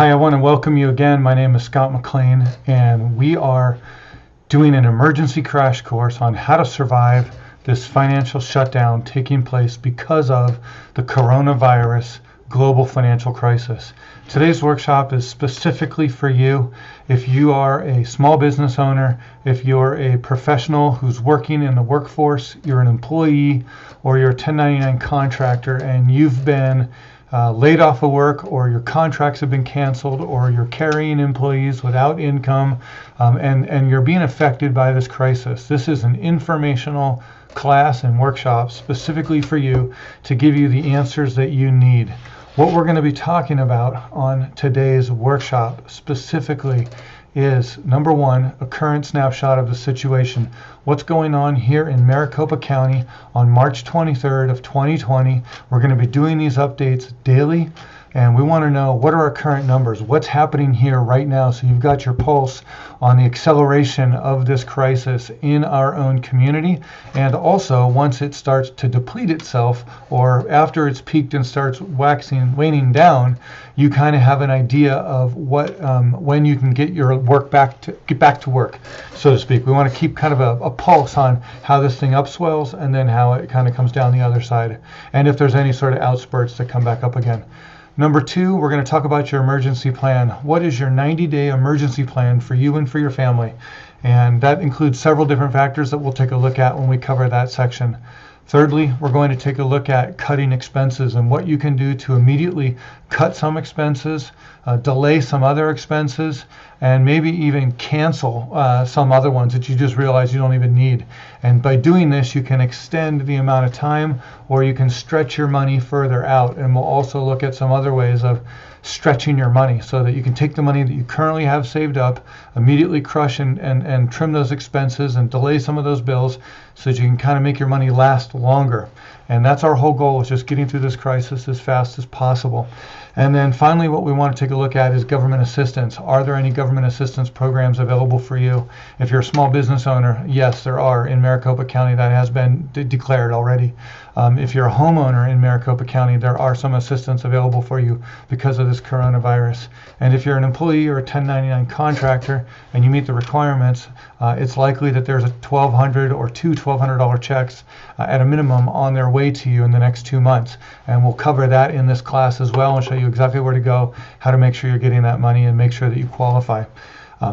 Hi, I want to welcome you again. My name is Scott McLean, and we are doing an emergency crash course on how to survive this financial shutdown taking place because of the coronavirus global financial crisis. Today's workshop is specifically for you. If you are a small business owner, if you're a professional who's working in the workforce, you're an employee, or you're a 1099 contractor and you've been laid off of work, or your contracts have been canceled, or you're carrying employees without income, and you're being affected by this crisis. This is an informational class and workshop specifically for you to give you the answers that you need. What we're going to be talking about on today's workshop specifically is, number one, a current snapshot of the situation. What's going on here in Maricopa County on March 23rd of 2020. We're going to be doing these updates daily, and we want to know what are our current numbers, what's happening here right now, so you've got your pulse on the acceleration of this crisis in our own community. And also, once it starts to deplete itself, or after it's peaked and starts waning down, you kind of have an idea of what when you can get your work back to work, so to speak. We want to keep kind of a pulse on how this thing upswells and then how it kind of comes down the other side, and if there's any sort of outspurts that come back up again. Number two, we're going to talk about your emergency plan. What is your 90-day emergency plan for you and for your family? And that includes several different factors that we'll take a look at when we cover that section. Thirdly, we're going to take a look at cutting expenses and what you can do to immediately cut some expenses, delay some other expenses, and maybe even cancel some other ones that you just realize you don't even need. And by doing this, you can extend the amount of time, or you can stretch your money further out. And we'll also look at some other ways of stretching your money so that you can take the money that you currently have saved up, immediately crush and trim those expenses and delay some of those bills so that you can kind of make your money last longer. And that's our whole goal, is just getting through this crisis as fast as possible. And then finally, what we want to take a look at is government assistance. Are there any government assistance programs available for you? If you're a small business owner, yes, there are in Maricopa County. That has been declared already. If you're a homeowner in Maricopa County, there are some assistance available for you because of this coronavirus. And if you're an employee or a 1099 contractor and you meet the requirements, it's likely that there's a $1,200 or two $1,200 checks at a minimum on their way to you in the next 2 months. And we'll cover that in this class as well and show you exactly where to go, how to make sure you're getting that money, and make sure that you qualify.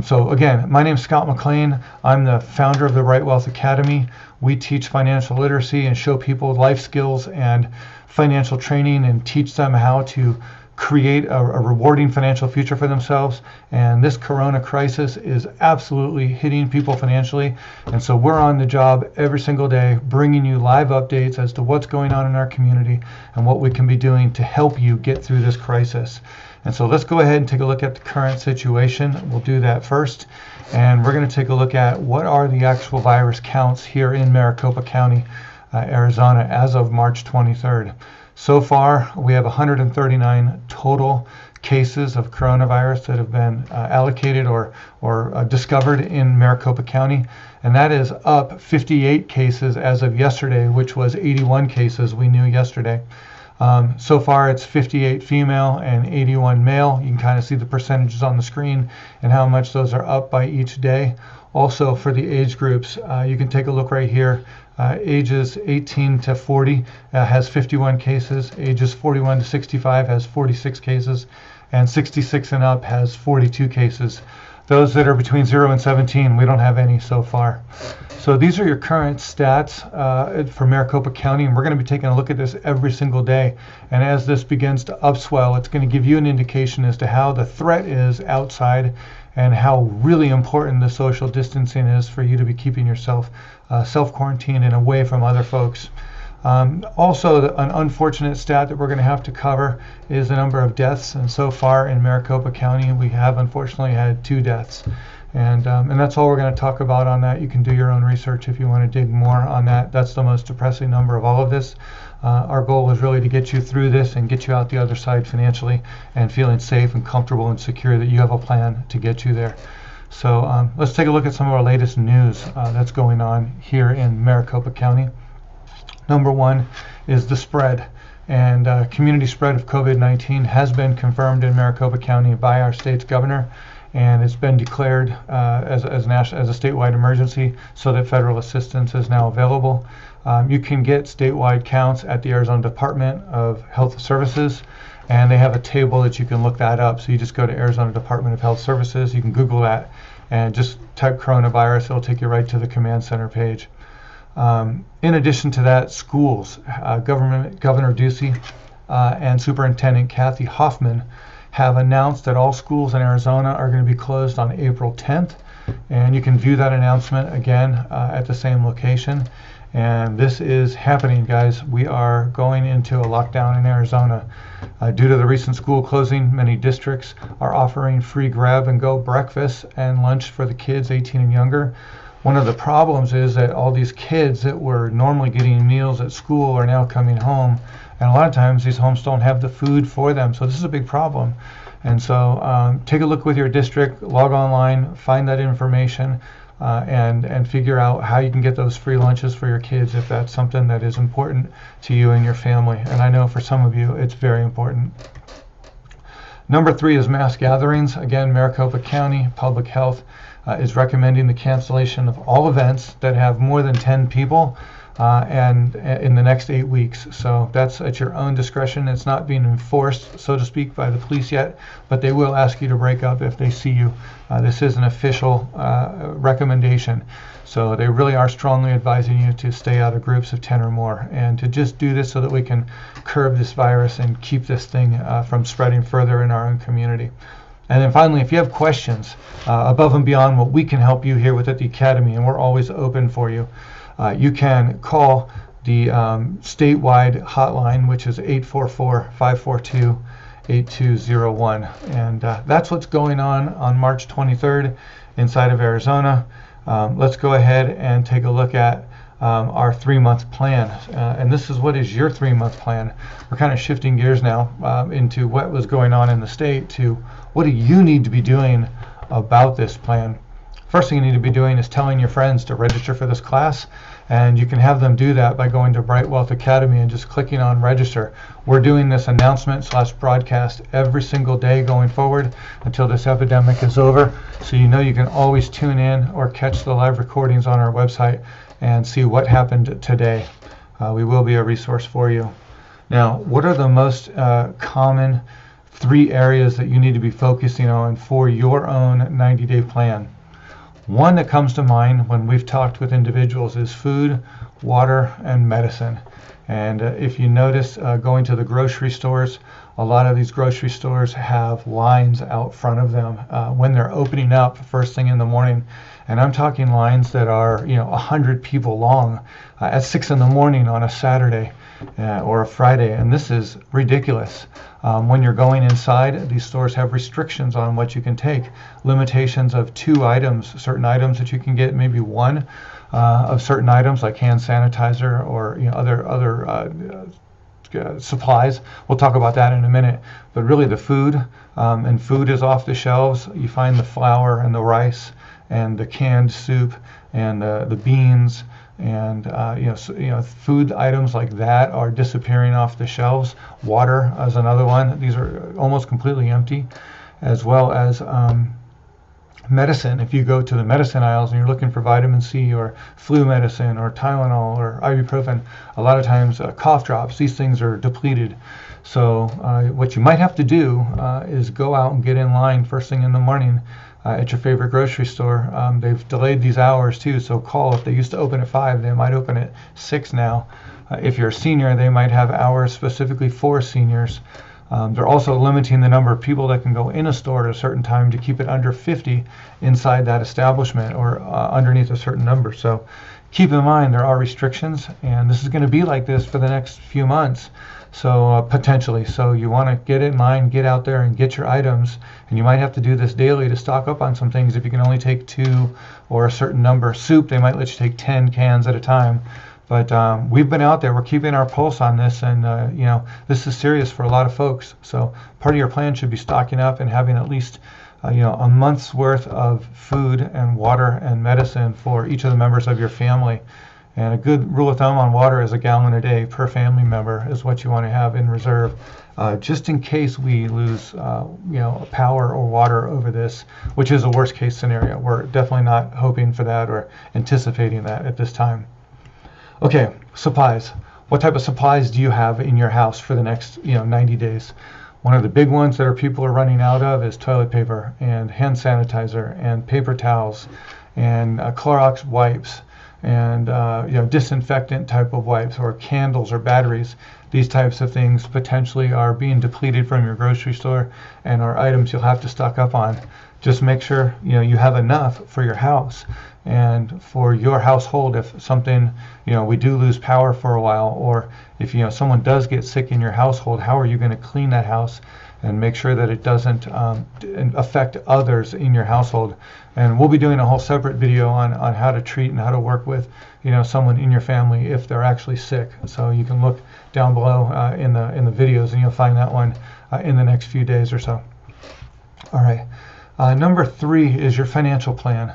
So again, my name's Scott McLean. I'm the founder of the BrightWealth Academy. We teach financial literacy and show people life skills and financial training and teach them how to create a rewarding financial future for themselves. And this corona crisis is absolutely hitting people financially. And so we're on the job every single day, bringing you live updates as to what's going on in our community and what we can be doing to help you get through this crisis. And so let's go ahead and take a look at the current situation. We'll do that first. And we're going to take a look at what are the actual virus counts here in Maricopa County, Arizona, as of March 23rd. So far, we have 139 total cases of coronavirus that have been allocated or discovered in Maricopa County. And that is up 58 cases as of yesterday, which was 81 cases we knew yesterday. So far, it's 58 female and 81 male. You can kind of see the percentages on the screen and how much those are up by each day. Also, for the age groups, you can take a look right here. Ages 18 to 40 has 51 cases. Ages 41 to 65 has 46 cases. And 66 and up has 42 cases. Those that are between 0 and 17, we don't have any so far. So these are your current stats for Maricopa County, and we're going to be taking a look at this every single day. And as this begins to upswell, it's going to give you an indication as to how the threat is outside and how really important the social distancing is for you to be keeping yourself self-quarantined and away from other folks. Also, an unfortunate stat that we're going to have to cover is the number of deaths. And so far in Maricopa County, we have unfortunately had 2 deaths. And that's all we're going to talk about on that. You can do your own research if you want to dig more on that. That's the most depressing number of all of this. Our goal is really to get you through this and get you out the other side financially and feeling safe and comfortable and secure that you have a plan to get you there. So let's take a look at some of our latest news that's going on here in Maricopa County. Number one is the spread. And community spread of COVID-19 has been confirmed in Maricopa County by our state's governor, and it's been declared as a statewide emergency, so that federal assistance is now available. You can get statewide counts at the Arizona Department of Health Services, and they have a table that you can look that up. So you just go to Arizona Department of Health Services, you can Google that, and just type coronavirus, it'll take you right to the command center page. In addition to that, schools, Governor Ducey and Superintendent Kathy Hoffman have announced that all schools in Arizona are going to be closed on April 10th, and you can view that announcement again at the same location. And this is happening, guys. We are going into a lockdown in Arizona. Due to the recent school closing, many districts are offering free grab-and-go breakfast and lunch for the kids 18 and younger. One of the problems is that all these kids that were normally getting meals at school are now coming home, and a lot of times these homes don't have the food for them. So this is a big problem. And so take a look with your district, log online, find that information, and figure out how you can get those free lunches for your kids if that's something that is important to you and your family. And I know for some of you it's very important. Number 3 is mass gatherings. Again, Maricopa County Public Health is recommending the cancellation of all events that have more than 10 people and in the next 8 weeks. So that's at your own discretion. It's not being enforced, so to speak, by the police yet, but they will ask you to break up if they see you. This is an official recommendation. So they really are strongly advising you to stay out of groups of 10 or more, and to just do this so that we can curb this virus and keep this thing from spreading further in our own community. And then finally, if you have questions above and beyond what we can help you here with at the Academy, and we're always open for you, you can call the statewide hotline, which is 844-542-8201. And that's what's going on March 23rd inside of Arizona. Let's go ahead and take a look at our 3-month plan. And this is what is your 3-month plan. We're kind of shifting gears now into what was going on in the state to what do you need to be doing about this plan. First thing you need to be doing is telling your friends to register for this class, and you can have them do that by going to BrightWealth Academy and just clicking on register. We're doing this announcement/broadcast every single day going forward until this epidemic is over, so you know you can always tune in or catch the live recordings on our website and see what happened today. We will be a resource for you. Now, what are the most common 3 areas that you need to be focusing on for your own 90-day plan? One that comes to mind when we've talked with individuals is food, water, and medicine. And if you notice going to the grocery stores, a lot of these grocery stores have lines out front of them when they're opening up first thing in the morning. And I'm talking lines that are 100 people long at 6 in the morning on a Saturday or a Friday. And this is ridiculous. When you're going inside, these stores have restrictions on what you can take, limitations of 2 items, certain items that you can get, maybe 1 of certain items like hand sanitizer or other supplies. We'll talk about that in a minute. But really the food, and food is off the shelves. You find the flour and the rice and the canned soup and the beans, and food items like that are disappearing off the shelves. Water is another one. These are almost completely empty, as well as medicine. If you go to the medicine aisles and you're looking for vitamin C or flu medicine or Tylenol or ibuprofen, a lot of times cough drops, these things are depleted. So what you might have to do is go out and get in line first thing in the morning at your favorite grocery store. They've delayed these hours too, so call. If they used to open at 5, they might open at 6 now. If you're a senior, they might have hours specifically for seniors. They're also limiting the number of people that can go in a store at a certain time to keep it under 50 inside that establishment or underneath a certain number. So keep in mind there are restrictions, and this is going to be like this for the next few months. So potentially, so you want to get in line, get out there and get your items, and you might have to do this daily to stock up on some things if you can only take 2 or a certain number. Soup, they might let you take 10 cans at a time. But we've been out there, we're keeping our pulse on this, and this is serious for a lot of folks. So part of your plan should be stocking up and having at least a month's worth of food and water and medicine for each of the members of your family. And a good rule of thumb on water is a gallon a day per family member is what you want to have in reserve, just in case we lose, power or water over this, which is a worst case scenario. We're definitely not hoping for that or anticipating that at this time. Okay, supplies. What type of supplies do you have in your house for the next 90 days? One of the big ones that people are running out of is toilet paper and hand sanitizer and paper towels and Clorox wipes and disinfectant type of wipes or candles or batteries. These types of things potentially are being depleted from your grocery store and are items you'll have to stock up on. Just make sure you have enough for your house and for your household. If something, we do lose power for a while, or if someone does get sick in your household, how are you going to clean that house and make sure that it doesn't affect others in your household? And we'll be doing a whole separate video on how to treat and how to work with someone in your family if they're actually sick. So you can look down below in the videos, and you'll find that one in the next few days or so. All right. Number 3 is your financial plan.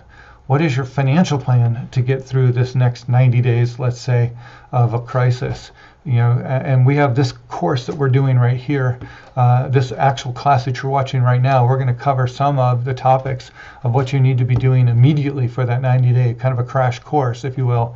What is your financial plan to get through this next 90 days, let's say, of a crisis? And we have this course that we're doing right here, this actual class that you're watching right now. We're going to cover some of the topics of what you need to be doing immediately for that 90-day, kind of a crash course, if you will.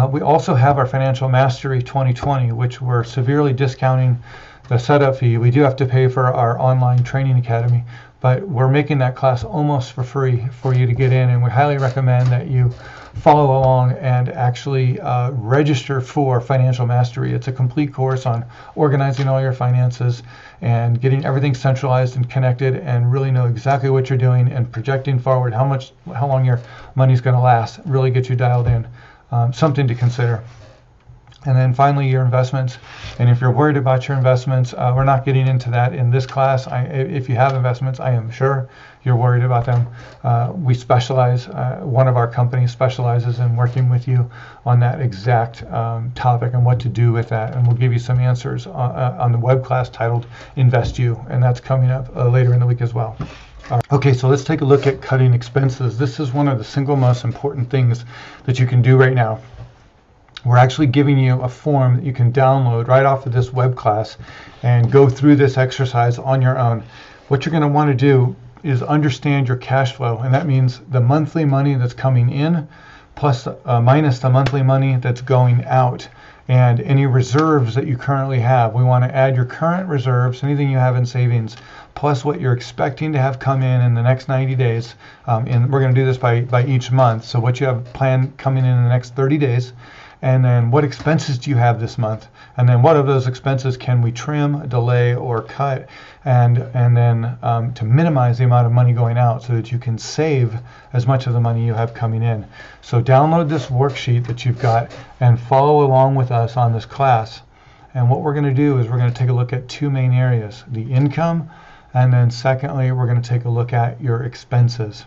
We also have our Financial Mastery 2020, which we're severely discounting the setup fee. We do have to pay for our online training academy, but we're making that class almost for free for you to get in, and we highly recommend that you follow along and actually register for Financial Mastery. It's a complete course on organizing all your finances and getting everything centralized and connected, and really know exactly what you're doing and projecting forward how long your money's going to last. Really get you dialed in. Something to consider. And then finally, your investments. And if you're worried about your investments, we're not getting into that in this class. If you have investments, I am sure you're worried about them. We specialize, one of our companies specializes in working with you on that exact topic and what to do with that. And we'll give you some answers on the web class titled Invest You. And that's coming up later in the week as well. Okay, so let's take a look at cutting expenses. This is one of the single most important things that you can do right now. We're actually giving you a form that you can download right off of this web class and go through this exercise on your own. What you're going to want to do is understand your cash flow, and that means the monthly money that's coming in plus minus the monthly money that's going out, and any reserves that you currently have. We want to add your current reserves, anything you have in savings, plus what you're expecting to have come in the next 90 days. And we're going to do this by each month. So what you have planned coming in the next 30 days, and then what expenses do you have this month, and then what of those expenses can we trim, delay, or cut, and then to minimize the amount of money going out so that you can save as much of the money you have coming in. So download this worksheet that you've got and follow along with us on this class. And what we're going to do is we're going to take a look at 2 main areas: the income, and then secondly, we're going to take a look at your expenses.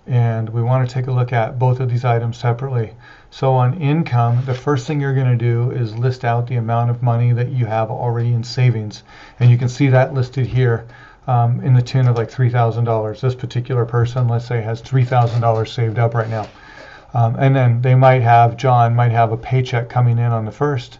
And we want to take a look at both of these items separately. So on income, the first thing you're going to do is list out the amount of money that you have already in savings. And you can see that listed here in the tune of like $3,000. This particular person, let's say, has $3,000 saved up right now. And then John might have a paycheck coming in on the 1st,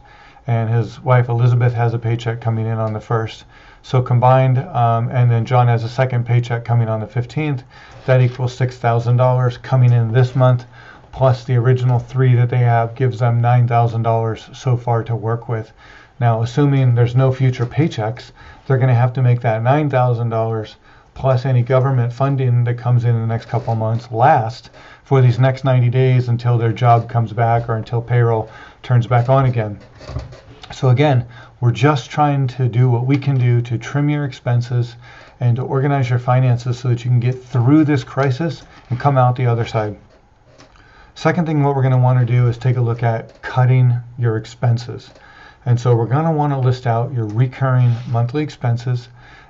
and his wife Elizabeth has a paycheck coming in on the 1st. So combined, and then John has a second paycheck coming on the 15th. That equals $6,000 coming in this month, plus the original 3 that they have gives them $9,000 so far to work with. Now, assuming there's no future paychecks, they're going to have to make that $9,000 plus any government funding that comes in the next couple of months last for these next 90 days until their job comes back or until payroll turns back on again. So again, we're just trying to do what we can do to trim your expenses and to organize your finances so that you can get through this crisis and come out the other side. Second thing, what we're going to want to do is take a look at cutting your expenses. And so we're going to want to list out your recurring monthly expenses,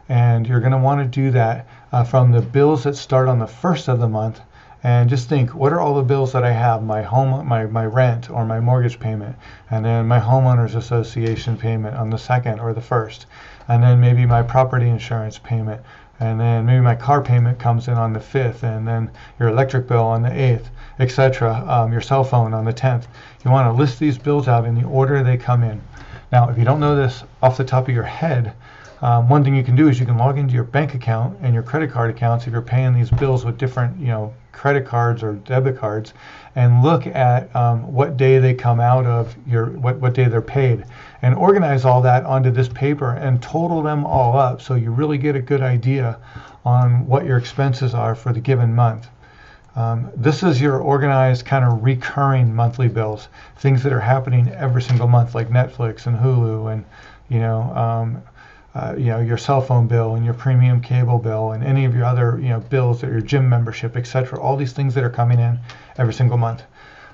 and you're going to want to do that from the bills that start on the 1st of the month and just think, what are all the bills that I have? My home, my rent or my mortgage payment, and then my homeowners association payment on the second or the first, and then maybe my property insurance payment, and then maybe my car payment comes in on the 5th, and then your electric bill on the 8th, etc. Your cell phone on the 10th. You want to list these bills out in the order they come in. Now, if you don't know this off the top of your head, one thing you can do is you can log into your bank account and your credit card accounts if you're paying these bills with different, credit cards or debit cards, and look at what day they come out of what day they're paid, and organize all that onto this paper and total them all up so you really get a good idea on what your expenses are for the given month. This is your organized kind of recurring monthly bills, things that are happening every single month, like Netflix and Hulu and your cell phone bill and your premium cable bill and any of your other bills, or your gym membership, etc. All these things that are coming in every single month.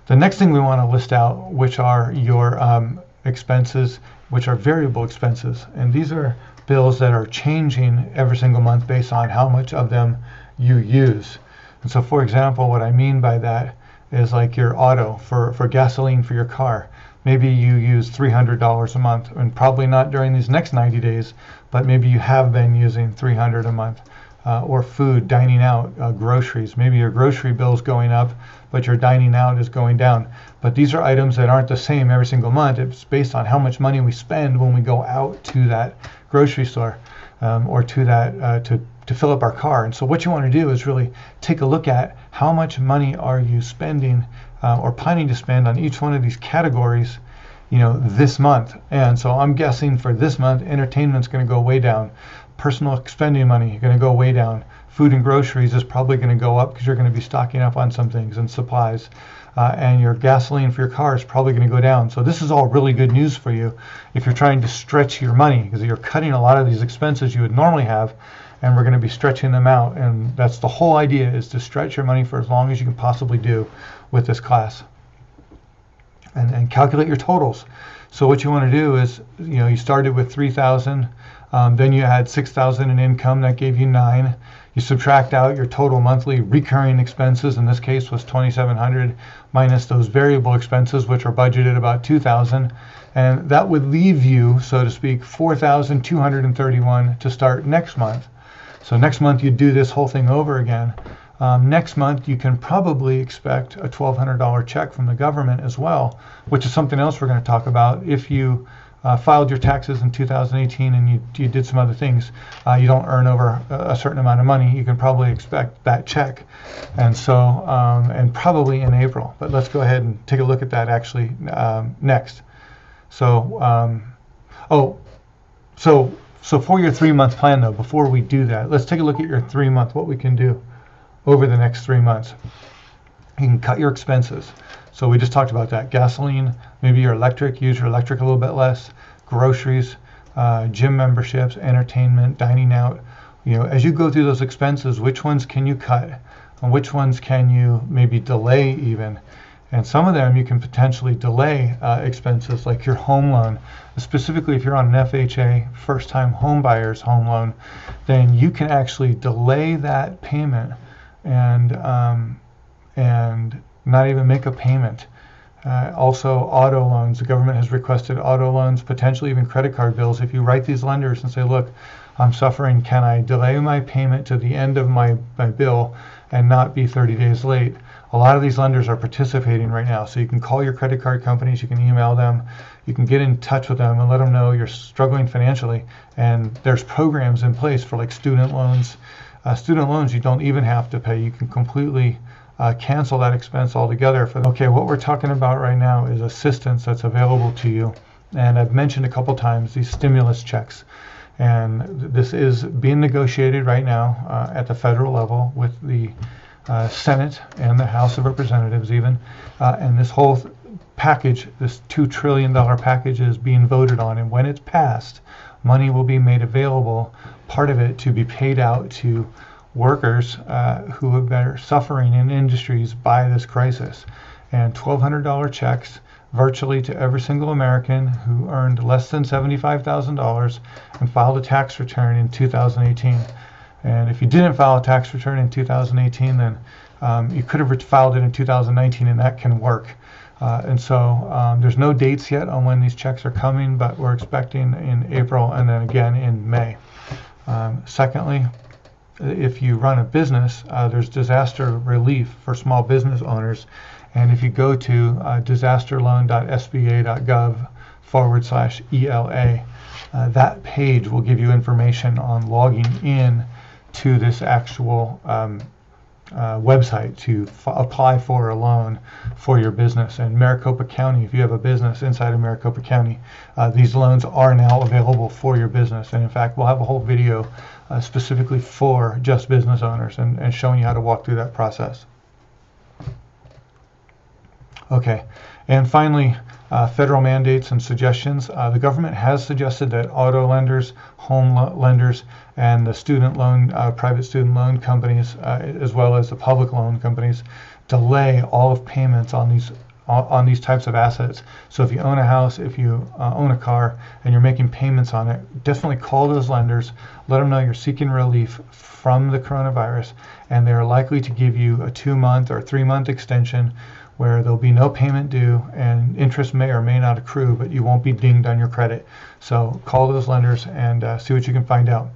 The next thing we want to list out, which are your expenses, which are variable expenses, and these are bills that are changing every single month based on how much of them you use. And so, for example, what I mean by that is like your auto for gasoline for your car. Maybe you use $300 a month, and probably not during these next 90 days, but maybe you have been using $300 a month. Or food, dining out, groceries. Maybe your grocery bill is going up, but your dining out is going down. But these are items that aren't the same every single month. It's based on how much money we spend when we go out to that grocery store or to that to fill up our car. And so what you want to do is really take a look at how much money are you spending or planning to spend on each one of these categories, this month. And so I'm guessing for this month, entertainment's going to go way down. Personal spending money going to go way down. Food and groceries is probably going to go up because you're going to be stocking up on some things and supplies. And your gasoline for your car is probably going to go down. So this is all really good news for you if you're trying to stretch your money, because you're cutting a lot of these expenses you would normally have, and we're going to be stretching them out. And that's the whole idea, is to stretch your money for as long as you can possibly do with this class. And calculate your totals. So what you want to do is, you started with 3,000, then you had 6,000 in income, that gave you 9. You subtract out your total monthly recurring expenses, in this case was 2,700, minus those variable expenses, which are budgeted about 2,000, and that would leave you, so to speak, 4,231 to start next month. So next month you do this whole thing over again. Next month you can probably expect a $1,200 check from the government as well, which is something else we're going to talk about. If you filed your taxes in 2018 and you did some other things, you don't earn over a certain amount of money, you can probably expect that check. And so, and probably in April. But let's go ahead and take a look at that actually next. So, so for your 3-month plan though, before we do that, let's take a look at your 3-month, what we can do over the next 3 months. You can cut your expenses. So we just talked about that. Gasoline, maybe your electric, use your electric a little bit less. Groceries, gym memberships, entertainment, dining out. As you go through those expenses, which ones can you cut? And which ones can you maybe delay even? And some of them you can potentially delay expenses, like your home loan. Specifically, if you're on an FHA, first-time home buyer's home loan, then you can actually delay that payment and not even make a payment. Also, auto loans. The government has requested auto loans, potentially even credit card bills. If you write these lenders and say, look, I'm suffering, can I delay my payment to the end of my bill and not be 30 days late? A lot of these lenders are participating right now. So you can call your credit card companies, you can email them, you can get in touch with them and let them know you're struggling financially. And there's programs in place for like student loans. Student loans you don't even have to pay. You can completely cancel that expense altogether. Okay, what we're talking about right now is assistance that's available to you. And I've mentioned a couple times these stimulus checks. And this is being negotiated right now at the federal level with the Senate and the House of Representatives even. And this whole package, this $2 trillion package, is being voted on. And when it's passed, money will be made available, part of it to be paid out to workers who have been suffering in industries by this crisis. And $1,200 checks virtually to every single American who earned less than $75,000 and filed a tax return in 2018. And if you didn't file a tax return in 2018, then You could have filed it in 2019, and that can work. And so there's no dates yet on when these checks are coming, but we're expecting in April and then again in May. Secondly, if you run a business, there's disaster relief for small business owners. And if you go to disasterloan.sba.gov/ELA, that page will give you information on logging in to this actual website to apply for a loan for your business. And Maricopa County, if you have a business inside of Maricopa County, these loans are now available for your business. And in fact, we'll have a whole video specifically for just business owners and showing you how to walk through that process. Okay, and finally, federal mandates and suggestions. The government has suggested that auto lenders, home lenders, and the student loan, private student loan companies, as well as the public loan companies, delay all of payments on these types of assets. So if you own a house, if you own a car, and you're making payments on it, definitely call those lenders, let them know you're seeking relief from the coronavirus, and they're likely to give you a 2-month or 3-month extension where there'll be no payment due and interest may or may not accrue, but you won't be dinged on your credit. So call those lenders and see what you can find out.